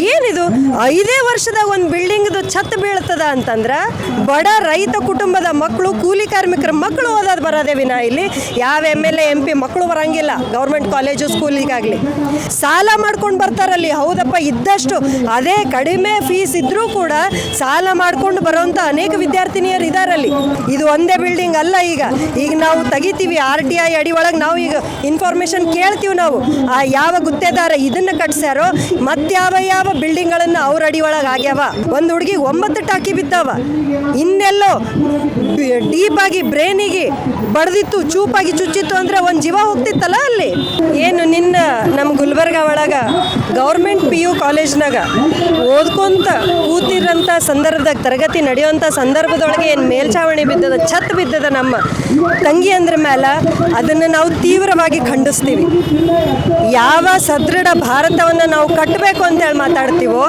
ಏನಿದು 5 ವರ್ಷದಾಗ ಒಂದು ಬಿಲ್ಡಿಂಗ್ದು ಛತ್ ಬೀಳ್ತದ ಅಂತಂದ್ರೆ ಬಡ ರೈತ ಕುಟುಂಬದ ಮಕ್ಕಳು, ಕೂಲಿ ಕಾರ್ಮಿಕರ ಮಕ್ಕಳು ಓದೋದು ಬರೋದೇ ವಿನ ಇಲ್ಲಿ ಯಾವ MLA MP ಮಕ್ಕಳು ಬರಂಗಿಲ್ಲ ಗೌರ್ಮೆಂಟ್ ಕಾಲೇಜು ಸ್ಕೂಲಿಗಾಗಲಿ. ಸಾಲ ಮಾಡ್ಕೊಂಡು ಬರ್ತಾರಲ್ಲಿ, ಹೌದಪ್ಪ ಇದ್ದಷ್ಟು ಅದೇ ಕಡಿಮೆ ಫೀಸ್ ಇದ್ರೂ ಕೂಡ ಸಾಲ ಮಾಡ್ಕೊಂಡು ಬರೋಂಥ ಅನೇಕ ವಿದ್ಯಾರ್ಥಿನಿಯರು ಇದಾರಲ್ಲಿ. ಇದು ಒಂದೇ ಬಿಲ್ಡಿಂಗ್ ಅಲ್ಲ. ಈಗ ನಾವು ತೆಗಿತೀವಿ RTI ಅಡಿ ಒಳಗೆ ನಾವು ಈಗ ಇನ್ಫಾರ್ಮೇಶನ್ ಕೇಳ್ತೀವಿ. ನಾವು ಯಾವ ಗುತ್ತೇದಾರ ಇದನ್ನ ಕಟ್ಸ್ಯಾರೋ ಯಾವ ಬಿಲ್ಡಿಂಗ್ಗಳನ್ನು ಅವ್ರ ಅಡಿ ಒಳಗೆ ಆಗ್ಯಾವ. ಒಂದು ಹುಡುಗಿ 9 ಟಾಕಿ ಬಿದ್ದಾವ, ಇನ್ನೆಲ್ಲೋ ಡೀಪ್ ಆಗಿ ಬ್ರೇನಿಗೆ ಬಡ್ದಿತ್ತು, ಚೂಪಾಗಿ ಚುಚ್ಚಿತ್ತು ಅಂದ್ರೆ ಒಂದು ಜೀವ ಹೋಗ್ತಿತ್ತಲ್ಲ ಅಲ್ಲಿ. ಏನು ನಿನ್ನ ನಮ್ಮ ಗುಲ್ಬರ್ಗ ಒಳಗ ಗೌರ್ಮೆಂಟ್ PU ಕಾಲೇಜ್ನಾಗ ಓದ್ಕೊಂತ ಕೂತಿರೋಂಥ ಸಂದರ್ಭದಾಗ, ತರಗತಿ ನಡೆಯುವಂಥ ಸಂದರ್ಭದೊಳಗೆ ಏನು ಮೇಲ್ಛಾವಣಿ ಬಿದ್ದದ, ಛತ್ ಬಿದ್ದದ ನಮ್ಮ ತಂಗಿ ಅಂದ್ರ ಮೇಲೆ ಅದನ್ನು ನಾವು ತೀವ್ರವಾಗಿ ಖಂಡಿಸ್ತೀವಿ. ಯಾವ ಸದೃಢ ಭಾರತವನ್ನು ನಾವು ಕಟ್ಟಬೇಕು ಅಂತೇಳಿ ಮಾತಾಡ್ತೀವೋ,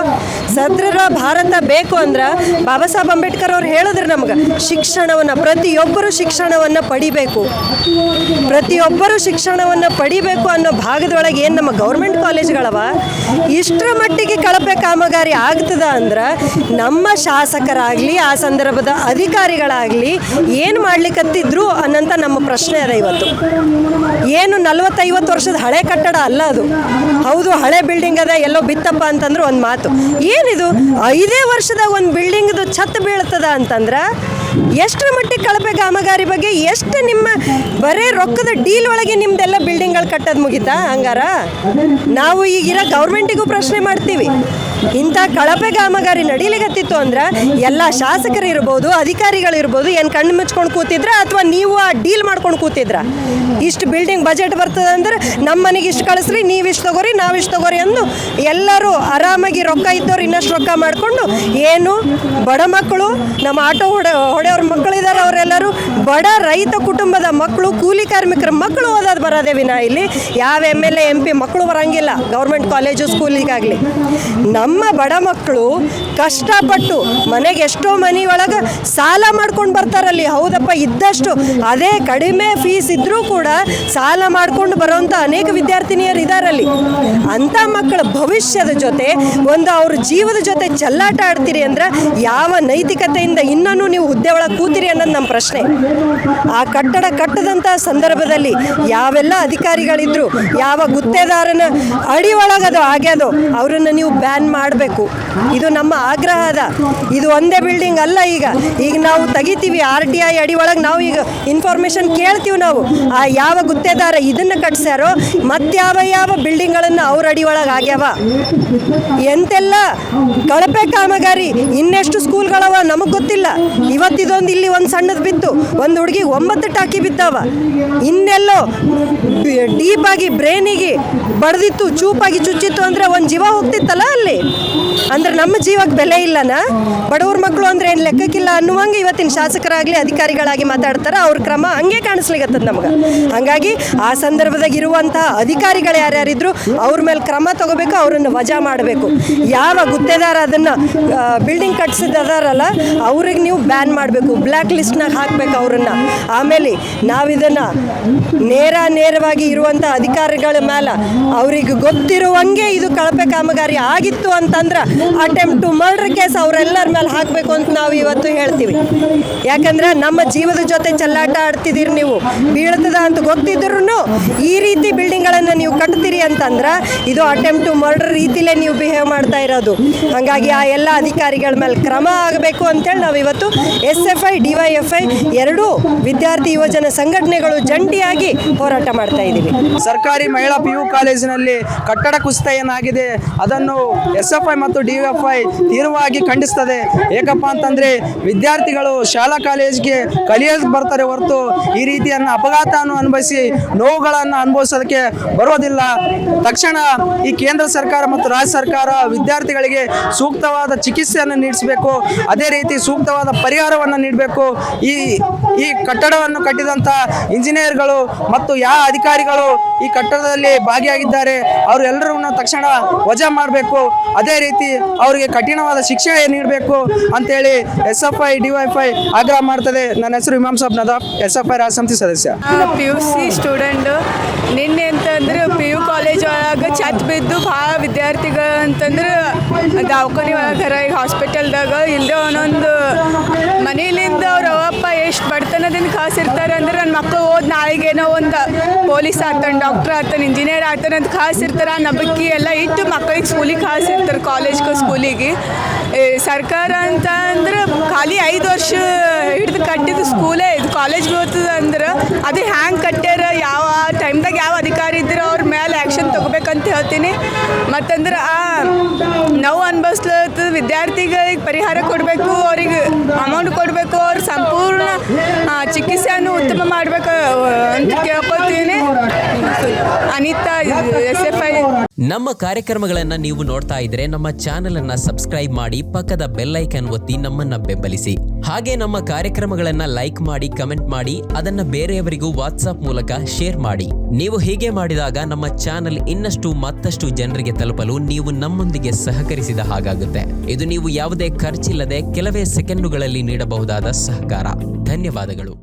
ಸದೃಢ ಭಾರತ ಬೇಕು ಅಂದ್ರೆ ಬಾಬಾ ಸಾಹೇಬ್ ಅಂಬೇಡ್ಕರ್ ಅವ್ರು ಹೇಳಿದ್ರು ನಮ್ಗೆ ಶಿಕ್ಷಣವನ್ನು, ಪ್ರತಿಯೊಬ್ಬರು ಶಿಕ್ಷಣವನ್ನು ಪಡಿಬೇಕು, ಪ್ರತಿಯೊಬ್ಬರು ಶಿಕ್ಷಣವನ್ನು ಪಡಿಬೇಕು ಅನ್ನೋ ಭಾಗದೊಳಗೆ ಏನು ನಮ್ಮ ಗೌರ್ಮೆಂಟ್ ಕಾಲೇಜ್ಗಳವ ಇಷ್ಟರ ಮಟ್ಟಿಗೆ ಕಳಪೆ ಕಾಮಗಾರಿ ಆಗ್ತದ ಅಂದ್ರೆ ನಮ್ಮ ಶಾಸಕರಾಗಲಿ ಆ ಸಂದರ್ಭದ ಅಧಿಕಾರಿಗಳಾಗಲಿ ಏನು ಮಾಡ್ಲಿಕ್ಕತ್ತಿದ್ರು ಅನ್ನೋಂಥ ನಮ್ಮ ಪ್ರಶ್ನೆ ಅದ. ಇವತ್ತು ಏನು 40-50 ವರ್ಷದ ಹಳೆ ಕಟ್ಟಡ ಅಲ್ಲ ಅದು. ಹೌದು, ಹಳೆ ಬಿಲ್ಡಿಂಗ್ ಅದ, ಎಲ್ಲೋ ಬಿತ್ತಪ್ಪ ಅಂತಂದ್ರೆ ಒಂದು ಮಾತು. ಏನಿದು 5 ವರ್ಷದಾಗ ಒಂದು ಬಿಲ್ಡಿಂಗ್ದು ಛತ್ ಬೀಳ್ತದ ಅಂತಂದ್ರೆ ಎಷ್ಟರ ಮಟ್ಟಿಗೆ ಕಳಪೆ ಕಾಮಗಾರಿ ಬಗ್ಗೆ ಎಷ್ಟು ನಿಮ್ಮ ಬರೇ ರೊಕ್ಕದ ಡೀಲ್ ಒಳಗೆ ನಿಮ್ದೆಲ್ಲ ಬಿಲ್ಡಿಂಗ್ಗಳು ಕಟ್ಟೋದು ಮುಗಿತಾ? ಹಂಗಾರ ನಾವು ಈಗಿರೋ ಗೌರ್ಮೆಂಟಿಗೂ ಪ್ರಶ್ನೆ ಮಾಡ್ತೀವಿ. ಇಂಥ ಕಳಪೆ ಕಾಮಗಾರಿ ನಡೀಲಿಗತ್ತಿತ್ತು ಅಂದ್ರೆ ಎಲ್ಲ ಶಾಸಕರು ಇರ್ಬೋದು, ಅಧಿಕಾರಿಗಳಿರ್ಬೋದು, ಏನು ಕಣ್ಣು ಮುಚ್ಕೊಂಡು ಕೂತಿದ್ರ ಅಥವಾ ನೀವು ಆ ಡೀಲ್ ಮಾಡ್ಕೊಂಡು ಕೂತಿದ್ರ? ಇಷ್ಟು ಬಿಲ್ಡಿಂಗ್ ಬಜೆಟ್ ಬರ್ತದೆ ಅಂದ್ರೆ ನಮ್ಮ ಮನೆಗೆ ಇಷ್ಟು ಕಳಿಸ್ರಿ, ನೀವು ಇಷ್ಟು ತಗೋರಿ, ನಾವು ಇಷ್ಟು ತಗೋರಿ ಅಂದು ಎಲ್ಲರೂ ಆರಾಮಾಗಿ ರೊಕ್ಕ ಇದ್ದವ್ರು ಇನ್ನಷ್ಟು ರೊಕ್ಕ ಮಾಡಿಕೊಂಡು ಏನು ಬಡ ಮಕ್ಕಳು, ನಮ್ಮ ಆಟೋ ಹೊಡೆಯವ್ರ ಮಕ್ಕಳಿದ್ದಾರೆ, ಅವರೆಲ್ಲರೂ ಬಡ ರೈತ ಕುಟುಂಬದ ಮಕ್ಕಳು, ಕೂಲಿ ಕಾರ್ಮಿಕರ ಮಕ್ಕಳು ಓದೋದು ಬರೋದೇ ವಿನ ಇಲ್ಲಿ ಯಾವ MLA MP ಮಕ್ಕಳು ಬರಂಗಿಲ್ಲ ಗೌರ್ಮೆಂಟ್ ಕಾಲೇಜು ಸ್ಕೂಲಿಗಾಗಲಿ. ನಮ್ಮ ಬಡ ಮಕ್ಕಳು ಕಷ್ಟಪಟ್ಟು ಮನೆಗೆ ಎಷ್ಟೋ ಮನೆ ಒಳಗೆ ಸಾಲ ಮಾಡ್ಕೊಂಡು ಬರ್ತಾರಲ್ಲಿ, ಹೌದಪ್ಪ ಇದ್ದಷ್ಟು ಅದೇ ಕಡಿಮೆ ಫೀಸ್ ಇದ್ರೂ ಕೂಡ ಸಾಲ ಮಾಡ್ಕೊಂಡು ಬರೋಂಥ ಅನೇಕ ವಿದ್ಯಾರ್ಥಿನಿಯರು ಇದಾರಲ್ಲಿ. ಅಂಥ ಮಕ್ಕಳ ಭವಿಷ್ಯದ ಜೊತೆ ಒಂದು ಅವ್ರ ಜೀವದ ಜೊತೆ ಚೆಲ್ಲಾಟ ಆಡ್ತೀರಿ ಅಂದ್ರೆ ಯಾವ ನೈತಿಕತೆಯಿಂದ ಇನ್ನೂ ನೀವು ಹುದ್ದೆ ಒಳಗೆ ಕೂತಿರಿ ಅನ್ನೋದು ನಮ್ಮ ಪ್ರಶ್ನೆ. ಆ ಕಟ್ಟಡ ಕಟ್ಟದಂಥ ಸಂದರ್ಭದಲ್ಲಿ ಯಾವೆಲ್ಲ ಅಧಿಕಾರಿಗಳಿದ್ರು, ಯಾವ ಗುತ್ತೇದಾರನ ಅಡಿ ಒಳಗದು ಆಗ್ಯದೋ ಅವರನ್ನು ನೀವು ಬ್ಯಾನ್ ಮಾಡಬೇಕು. ಇದು ನಮ್ಮ ಆಗ್ರಹ ಅದ. ಇದು ಒಂದೇ ಬಿಲ್ಡಿಂಗ್ ಅಲ್ಲ. ಈಗ ನಾವು ತೆಗಿತೀವಿ RTI ಅಡಿ ಒಳಗೆ ನಾವು ಈಗ ಇನ್ಫಾರ್ಮೇಶನ್ ಕೇಳ್ತೀವಿ. ನಾವು ಯಾವ ಗುತ್ತೇದಾರ ಇದನ್ನ ಕಟ್ಸ್ಯಾರೋ ಯಾವ ಬಿಲ್ಡಿಂಗ್ಗಳನ್ನು ಅವ್ರ ಅಡಿ ಒಳಗೆ ಆಗ್ಯಾವ. ಎಂತೆಲ್ಲ ಕಳಪೆ ಕಾಮಗಾರಿ ಇನ್ನೆಷ್ಟು ಸ್ಕೂಲ್ಗಳವ ನಮಗೆ ಗೊತ್ತಿಲ್ಲ. ಇವತ್ತಿದೊಂದು ಇಲ್ಲಿ ಒಂದು ಸಣ್ಣದು ಬಿತ್ತು, ಒಂದು ಹುಡುಗಿ 9 ಟಾಕಿ ಬಿದ್ದಾವ, ಇನ್ನೆಲ್ಲೋ ಡೀಪ್ ಆಗಿ ಬ್ರೇನಿಗೆ ಬಡ್ದಿತ್ತು, ಚೂಪಾಗಿ ಚುಚ್ಚಿತ್ತು ಅಂದ್ರೆ ಒಂದು ಜೀವ ಹೋಗ್ತಿತ್ತಲ್ಲ ಅಲ್ಲಿ. ಅಂದ್ರೆ ನಮ್ಮ ಜೀವಕ್ಕೆ ಬೆಲೆ ಇಲ್ಲನ? ಬಡವ್ರ ಮಕ್ಕಳು ಅಂದ್ರೆ ಏನು ಲೆಕ್ಕಕ್ಕಿಲ್ಲ ಅನ್ನುವಂಗೆ ಇವತ್ತಿನ ಶಾಸಕರಾಗಲಿ ಅಧಿಕಾರಿಗಳಾಗಿ ಮಾತಾಡ್ತಾರೆ. ಅವ್ರ ಕ್ರಮ ಹಂಗೆ ಕಾಣಿಸ್ಲಿಕ್ಕತ್ತದ ನಮ್ಗೆ. ಹಾಗಾಗಿ ಆ ಸಂದರ್ಭದಾಗ ಇರುವಂತಹ ಅಧಿಕಾರಿಗಳು ಯಾರ್ಯಾರಿದ್ರು ಅವ್ರ ಮೇಲೆ ಕ್ರಮ ತಗೋಬೇಕು, ಅವರನ್ನು ವಜಾ ಮಾಡಬೇಕು. ಯಾವ ಗುತ್ತೇದಾರ ಅದನ್ನು ಬಿಲ್ಡಿಂಗ್ ಕಟ್ಸಿದಾರಲ್ಲ ಅವ್ರಿಗೆ ನೀವು ಬ್ಯಾನ್ ಮಾಡಬೇಕು, ಬ್ಲ್ಯಾಕ್ ಲಿಸ್ಟ್ನಾಗ ಹಾಕಬೇಕು ಅವರನ್ನು. ಆಮೇಲೆ ನಾವಿದನ್ನು ನೇರವಾಗಿ ಇರುವಂಥ ಅಧಿಕಾರಿಗಳ ಮೇಲೆ ಅವ್ರಿಗೆ ಗೊತ್ತಿರುವಂಗೆ ಇದು ಕಳಪೆ ಕಾಮಗಾರಿ ಆಗಿತ್ತು ಅಂತಂದ್ರೆ ಅಟೆಂಪ್ಟ್ ಟು ಮರ್ಡರ್ ಕೇಸ್ ಅವರೆಲ್ಲರ ಮೇಲೆ ಹಾಕಬೇಕು ಅಂತ ನಾವು ಇವತ್ತು ಹೇಳ್ತೀವಿ. ಯಾಕಂದ್ರೆ ನಮ್ಮ ಜೀವದ ಜೊತೆ ಚೆಲ್ಲಾಟ ಆಡ್ತಿದ್ದೀರಿ ನೀವು. ಬೀಳ್ತದ ಅಂತ ಗೊತ್ತಿದ್ರು ಈ ರೀತಿ ಬಿಲ್ಡಿಂಗ್ಗಳನ್ನು ನೀವು ಕಟ್ತೀರಿ ಅಂತಂದ್ರೆ ಇದು ಅಟೆಂಪ್ಟ್ ಟು ಮರ್ಡರ್ ರೀತಿಲೇ ನೀವು ಬಿಹೇವ್ ಮಾಡ್ತಾ ಇರೋದು. ಹಾಗಾಗಿ ಆ ಎಲ್ಲ ಅಧಿಕಾರಿಗಳ ಮೇಲೆ ಕ್ರಮ ಆಗಬೇಕು ಅಂತೇಳಿ ನಾವು ಇವತ್ತು SFI DYFI ಎರಡೂ ವಿದ್ಯಾರ್ಥಿ ಯುವಜನ ಸಂಘಟನೆಗಳು ಜಂಟಿಯಾಗಿ ಹೋರಾಟ ಮಾಡ್ತಾ ಇದ್ದೀವಿ. ಸರ್ಕಾರಿ ಮಹಿಳಾ PU ಕಾಲೇಜಿನಲ್ಲಿ ಕಟ್ಟಡ ಕುಸಿತ ಏನಾಗಿದೆ ಅದನ್ನು SFI ಮತ್ತು DYFI ತೀವ್ರವಾಗಿ ಖಂಡಿಸ್ತದೆ. ಏಕಪ್ಪ ಅಂತಂದ್ರೆ ವಿದ್ಯಾರ್ಥಿಗಳು ಶಾಲಾ ಕಾಲೇಜಿಗೆ ಕಲಿಯೋಕೆ ಬರ್ತಾರೆ ಹೊರತು ಈ ರೀತಿಯನ್ನು ಅಪಘಾತವನ್ನು ಅನುಭವಿಸಿ ನೋವುಗಳನ್ನು ಅನುಭವಿಸೋದಕ್ಕೆ ಬರೋದಿಲ್ಲ. ತಕ್ಷಣ ಈ ಕೇಂದ್ರ ಸರ್ಕಾರ ಮತ್ತು ರಾಜ್ಯ ಸರ್ಕಾರ ವಿದ್ಯಾರ್ಥಿಗಳಿಗೆ ಸೂಕ್ತವಾದ ಚಿಕಿತ್ಸೆಯನ್ನು ನೀಡಿಸಬೇಕು, ಅದೇ ರೀತಿ ಸೂಕ್ತವಾದ ಪರಿಹಾರವನ್ನು ನೀಡಬೇಕು. ಈ ಕಟ್ಟಡವನ್ನು ಕಟ್ಟಿದಂಥ ಇಂಜಿನಿಯರ್ಗಳು ಮತ್ತು ಯಾವ ಅಧಿಕಾರಿಗಳು ಈ ಕಟ್ಟಡದಲ್ಲಿ ಭಾಗಿಯಾಗಿದ್ದಾರೆ ಅವರೆಲ್ಲರನ್ನು ತಕ್ಷಣ ವಜಾ ಮಾಡಬೇಕು. ಅದೇ ರೀತಿ ಅವರಿಗೆ ಕಠಿಣವಾದ ಶಿಕ್ಷೆ ನೀಡಬೇಕು ಅಂತೇಳಿ SFI DYFI ಆಗ್ರಹ ಮಾಡ್ತದೆ. ನನ್ನ ಹೆಸರು ಇಮಾಮ್ ಸಾಬ್ ನದಾಫ್, SFI ರಾಜ್ಯ ಸಮಿತಿ ಸದಸ್ಯ. PUC student. ನಿನ್ನೆ ಅಂತಂದ್ರೆ PU ಕಾಲೇಜ್ ಒಳಗೆ ಛತ್ ಬಿದ್ದು ಭಾಳ ವಿದ್ಯಾರ್ಥಿಗಳು ಅಂತಂದ್ರೆ ದವಾಖಾನೆ ಒಳಗೆ ಈಗ ಹಾಸ್ಪಿಟಲ್ದಾಗ ಇಲ್ಲದೆ ಒಂದೊಂದು ಮನೇಲಿಂದ ಅವ್ರ ಅವಪ್ಪ ಎಷ್ಟು ಬಡತನದಿಂದ ಕಾಸಿರ್ತಾರೆ ಅಂದ್ರೆ ನನ್ನ ಮಕ್ಕಳು ಓದಿ ನಾಳೆಗೇನೋ ಒಂದು ಪೊಲೀಸ್ ಆಗ್ತಾನೆ, ಡಾಕ್ಟರ್ ಆಗ್ತಾನೆ, ಇಂಜಿನಿಯರ್ ಆಗ್ತಾನೆ ಅಂತ ಕಾಸಿರ್ತಾರೆ. ಆ ನಂಬಿಕೆ ಎಲ್ಲ ಇಟ್ಟು ಮಕ್ಕಳಿಗೆ ಸ್ಕೂಲಿಗೆ ಕಾಸಿರ್ತಾರೆ, ಕಾಲೇಜ್ಗೆ ಸ್ಕೂಲಿಗೆ. ಸರ್ಕಾರ ಅಂತ ಅಂದ್ರೆ ಖಾಲಿ 5 ವರ್ಷ ಹಿಡಿದು ಕಟ್ಟಿದ ಸ್ಕೂಲೇ ಇದು ಕಾಲೇಜ್ಗೆ ಹೋಗ್ತದೆ ಅಂದ್ರೆ ಅದು ಹ್ಯಾಂಗೆ ಕಟ್ಟ್ಯಾರ, ಯಾವ ಟೈಮ್ದಾಗ ಯಾವ ಅಧಿಕಾರಿ ಇದ್ರೆ ಅವ್ರ ಮೇಲೆ ಆ್ಯಕ್ಷನ್ ತೊಗೋಬೇಕಂತ ಹೇಳ್ತೀನಿ. ಮತ್ತಂದ್ರೆ ನೋವು ಅನುಭವಿಸ್ಲತ್ತದ ವಿದ್ಯಾರ್ಥಿಗಳಿಗೆ ಪರಿಹಾರ ಕೊಡಬೇಕು, ಅವ್ರಿಗೆ ಅಮೌಂಟ್ ಕೊಡಬೇಕು, ಅವ್ರ ಸಂಪೂರ್ಣ ಚಿಕಿತ್ಸೆಯನ್ನು ಉತ್ತಮ ಮಾಡಬೇಕು ಅಂತ ಕೇಳ್ಕೊತೀನಿ. ಅನಿತಾ, SFI. ನಮ್ಮ ಕಾರ್ಯಕ್ರಮಗಳನ್ನು ನೀವು ನೋಡ್ತಾ ಇದ್ರೆ ನಮ್ಮ ಚಾನೆಲ್ ಅನ್ನ ಸಬ್ಸ್ಕ್ರೈಬ್ ಮಾಡಿ, ಪಕ್ಕದ ಬೆಲ್ ಐಕಾನ್ ಒತ್ತಿ ನಮ್ಮನ್ನ ಬೆಂಬಲಿಸಿ. ಹಾಗೆ ನಮ್ಮ ಕಾರ್ಯಕ್ರಮಗಳನ್ನ ಲೈಕ್ ಮಾಡಿ, ಕಮೆಂಟ್ ಮಾಡಿ, ಅದನ್ನ ಬೇರೆಯವರಿಗೂ ವಾಟ್ಸ್ಆಪ್ ಮೂಲಕ ಶೇರ್ ಮಾಡಿ. ನೀವು ಹೀಗೆ ಮಾಡಿದಾಗ ನಮ್ಮ ಚಾನೆಲ್ ಮತ್ತಷ್ಟು ಜನರಿಗೆ ತಲುಪಲು ನೀವು ನಮ್ಮೊಂದಿಗೆ ಸಹಕರಿಸಿದ ಹಾಗಾಗುತ್ತೆ. ಇದು ನೀವು ಯಾವುದೇ ಖರ್ಚಿಲ್ಲದೆ ಕೆಲವೇ ಸೆಕೆಂಡುಗಳಲ್ಲಿ ನೀಡಬಹುದಾದ ಸಹಕಾರ. ಧನ್ಯವಾದಗಳು.